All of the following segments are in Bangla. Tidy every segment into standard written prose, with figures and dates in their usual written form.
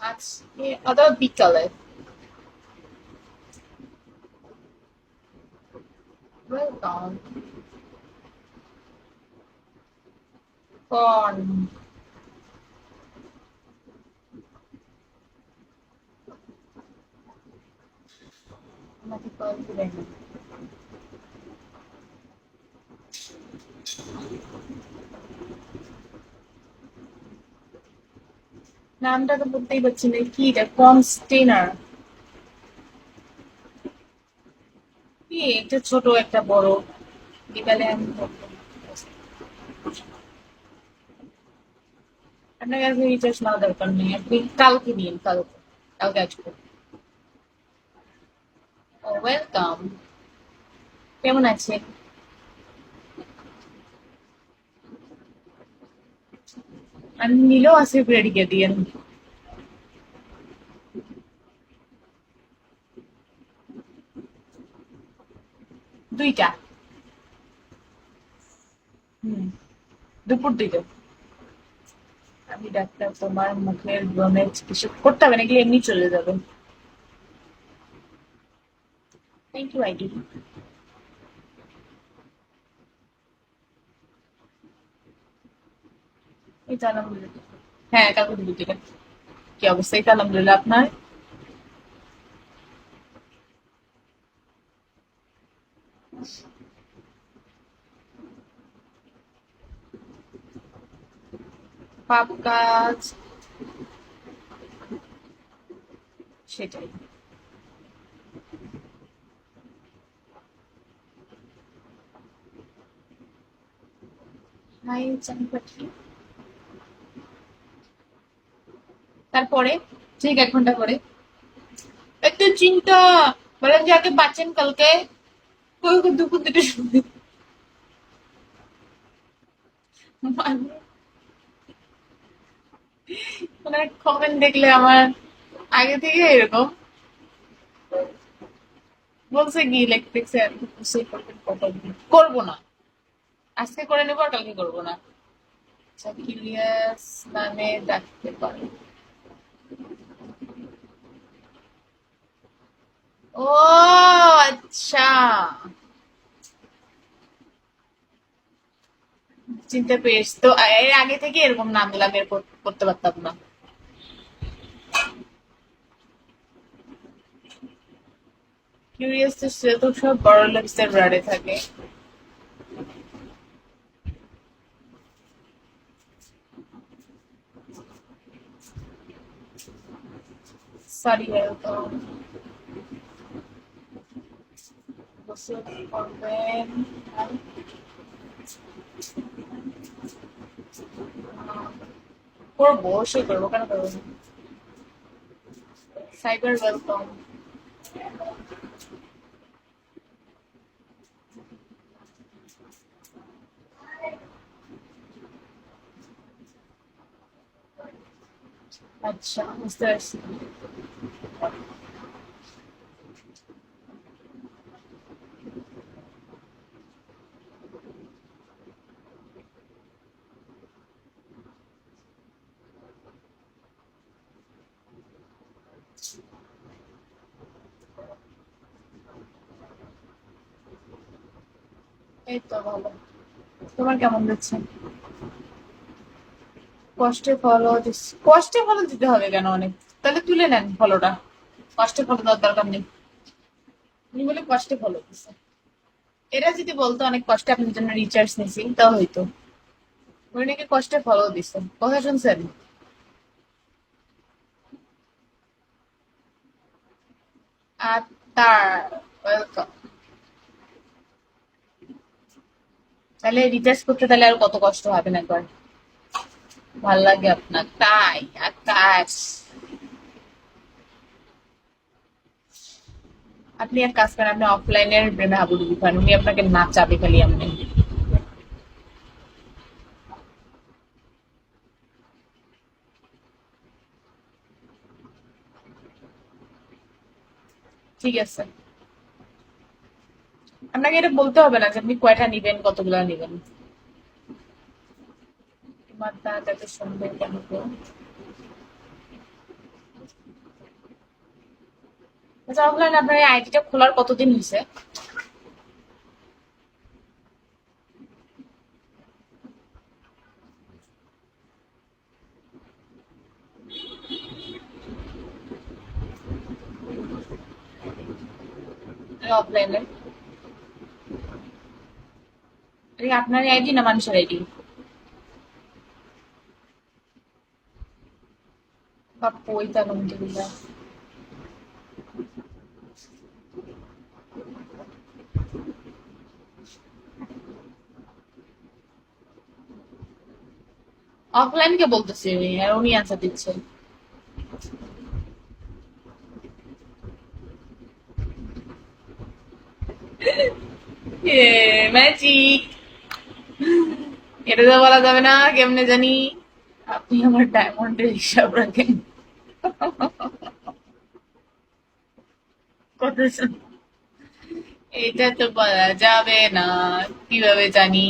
আজকে অথবা বিকালে। ওয়েলকাম। কোন? আমাকে কল দিলেন না। নামটা তো বলতেই পারছি না, কি এটা? কনস্টেনার? কি একটা ছোট একটা বড়? বিকালে আমি বলবো। আপনার কাছে রিচার্জ নেওয়া দরকার নেই, আপনি কালকে নিন, কালকে। কালকে আসবো। ও, ওয়েলকাম। কেমন আছেন? আমি নিলেও আছে রেডিকে দিয়েন। দুইটা। হুম। দুপুর দুইটা। আমি ডাক্তার, তোমার মুখের ব্রণের চিকিৎসা করতে হবে নাকি এমনি চলে যাবে? Thank you ID. এই তো আলহামদুলিল্লাহ। হ্যাঁ, কালকে দুপুর দিকে। কি অবস্থা? এই তো আলহামদুলিল্লাহ, আপনার? পাপ কাজ। সেটাই। হাই চান পাখি। তারপরে ঠিক 1 ঘন্টা পরে এত চিন্তা। বলেন যে আগে বাঁচেন কালকে। ওই দুপুর দুটো শুনতে মানে মানে কমেন্ট দেখলে আমার আগে থেকে এরকম বলছে কি ইলেকট্রিক্স করবো না। আজকে করে নেবো আর কালকে করবো না। আচ্ছা, কিলিয়াস নামে ডাকতে পারো। ও, আচ্ছা। চিনতে পেরেছি তো, এর আগে থেকে এরকম নামগুলা বের করতে পারতাম না। কিউরিয়াস তো সব বড় লোকদের ব্রাডে থাকে। Sorry, welcome. গোসল করবেন? করবো, অবশ্যই করবো, কেন করবো না? Cyber welcome. আচ্ছা, বুঝতে পারছি। এই তো ভালো। তোমার কেমন যাচ্ছে? কষ্টে ফল দিতে হবে কেন? অনেক তাহলে তুলে নেন ফলটা। কষ্টে ফল দেওয়ার দরকার নেই। উনি বলে কষ্টে ফল দিচ্ছে। এরা যদি বলতো অনেক কষ্টে আপনার জন্য রিচার্জ নিছি, তাও হইতো। উনি নাকি কষ্টে ফলও দিচ্ছে, কথা শুনছেন? আর তার ওয়েলকাম। তাহলে রিচার্জ করতে তাহলে আর কত কষ্ট হবে না একবার। ভাল লাগে আপনার তাই? আকাশ। আপনি এক কাজ করেন, আপনি অফলাইনের প্রেমে হাবুডুবু খান, উনি আপনাকে নাচাবে খালি এমনি। ঠিক আছে। আপনাকে এটা বলতে হবে না যে আপনি কয়টা নিবেন, কতগুলা নিবেন। তোমার দাঁত এত সুন্দর কেন গো? আচ্ছা অফলাইন আপনার এই আইডিটা খোলার কতদিন হয়েছে? অফলাইনে আপনার আইডি না মানুষের আইডি? বা বইটা আলহামদুলিল্লাহ। অফলাইন কে বলতেছি আমি, আর উনি আনসার দিচ্ছে। ম্যাজিক, এটা তো বলা যাবে না কেমনে জানি। আপনি আমার ডায়মন্ডের হিসাব রাখেন। কত এটা তো বলা যাবে না, কিভাবে জানি?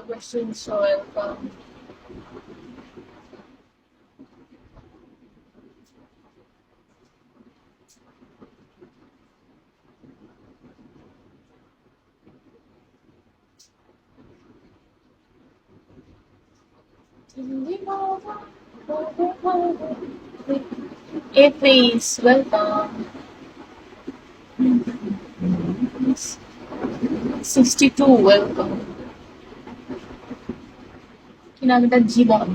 Question so welcome. If is welcome. 62 welcome. কি নাম এটা? জীবন।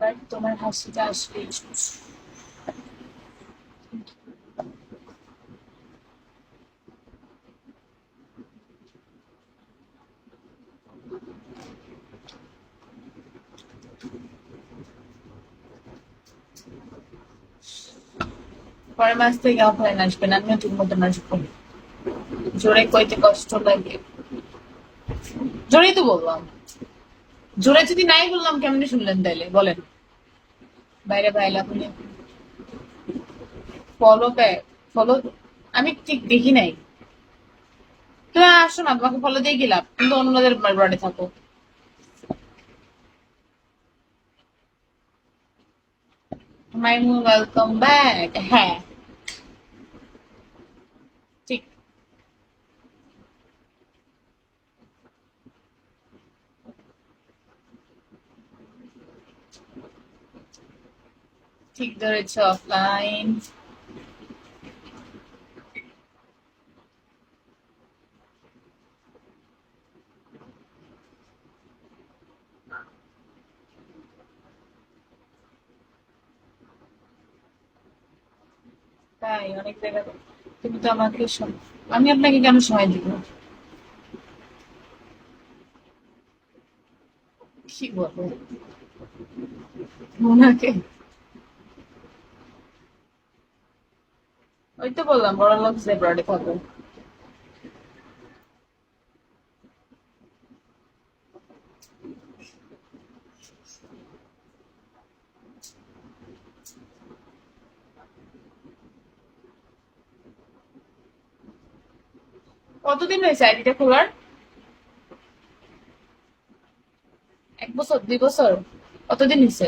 বাট তোমার হাসিটা আসলে পরের মাস থেকে অফলাইন আসবেন, আমিও ঠিক মতন আসবো। জোরে কইতে কষ্ট লাগে। জোরেই তো বললাম। জোরে যদি নাই বললাম কেমনে শুনলেন তাইলে বলেন? বাইরে বাইরে আপনি ফলো ব্যাক, ফলো আমি ঠিক দেখি নাই। তুমি আসো না, তোমাকে ফলো দিয়ে গেলাম, কিন্তু অন্যদের ব্রাডে থাকো। মাইমু ওয়েলকাম ব্যাক। হ্যাঁ ঠিক, ঠিক ধরেছ, অফলাইন। তাই অনেক জায়গা। তুমি তো আমাকে আমি আপনাকে কেন সময় দিব? কি বলবো ওনাকে? ওই তো বললাম বড় লোক যে ব্রডে থাকো। কতদিন হয়েছে আইডিটা খোলার? 1 বছর, 2 বছর? কতদিন হয়েছে?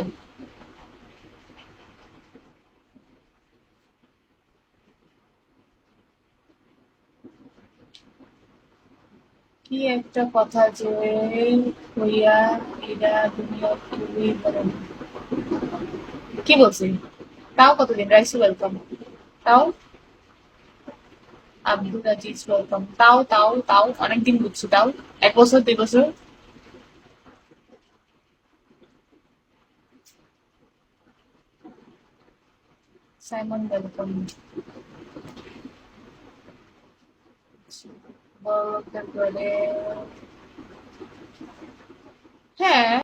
কি একটা কথা যে হইয়া এরা দুনিয়া খুবই বড়। কি বলছি? তাও কতদিন? রাইসু ওয়েলকাম। তাও আব্দুল আজিজ ওয়েলকাম। তাও তাও তাও অনেকদিন বুঝছি। তাও 1 বছর, 2 বছর? Simon welcome. বড় লোকদের করে। হ্যাঁ।